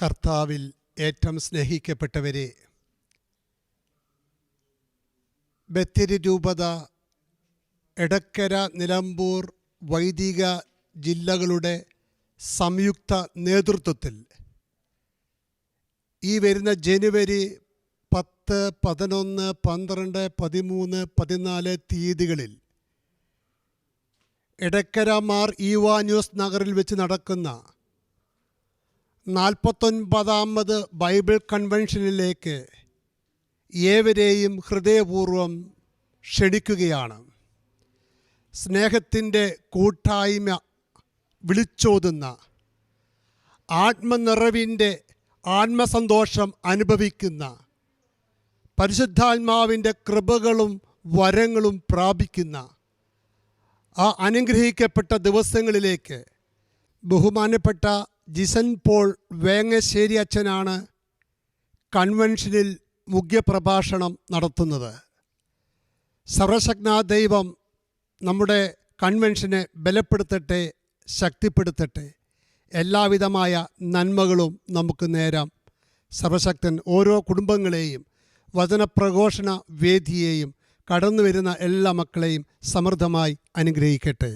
കർത്താവിൽ ഏറ്റവും സ്നേഹിക്കപ്പെട്ടവരെ, ബത്തേരി രൂപത, എടക്കര, നിലമ്പൂർ, വൈദിക ജില്ലകളുടെ സംയുക്ത നേതൃത്വത്തിൽ ഈ വരുന്ന ജനുവരി 10, 11, 12, 13, 14 തീയതികളിൽ എടക്കര മാർ ഈവാന്യൂസ് നഗറിൽ വെച്ച് നടക്കുന്ന 49ാമത് ബൈബിൾ കൺവെൻഷനിലേക്ക് ഏവരെയും ഹൃദയപൂർവ്വം ക്ഷണിക്കുകയാണ്. സ്നേഹത്തിൻ്റെ കൂട്ടായ്മ വിളിച്ചോതുന്ന, ആത്മനിറവിൻ്റെ ആത്മസന്തോഷം അനുഭവിക്കുന്ന, പരിശുദ്ധാത്മാവിൻ്റെ കൃപകളും വരങ്ങളും പ്രാപിക്കുന്ന ആ അനുഗ്രഹിക്കപ്പെട്ട ദിവസങ്ങളിലേക്ക് ബഹുമാനപ്പെട്ട ജിസൻ പോൾ വേങ്ങശ്ശേരി അച്ഛനാണ് കൺവെൻഷനിൽ മുഖ്യപ്രഭാഷണം നടത്തുന്നത്. സർവശക്തനായ ദൈവം നമ്മുടെ കൺവെൻഷനെ ബലപ്പെടുത്തട്ടെ, ശക്തിപ്പെടുത്തട്ടെ. എല്ലാവിധമായ നന്മകളും നമുക്ക് നേരാം. സർവശക്തൻ ഓരോ കുടുംബങ്ങളെയും വചനപ്രഘോഷണ വേദിയെയും കടന്നു വരുന്ന എല്ലാ മക്കളെയും സമൃദ്ധമായി അനുഗ്രഹിക്കട്ടെ.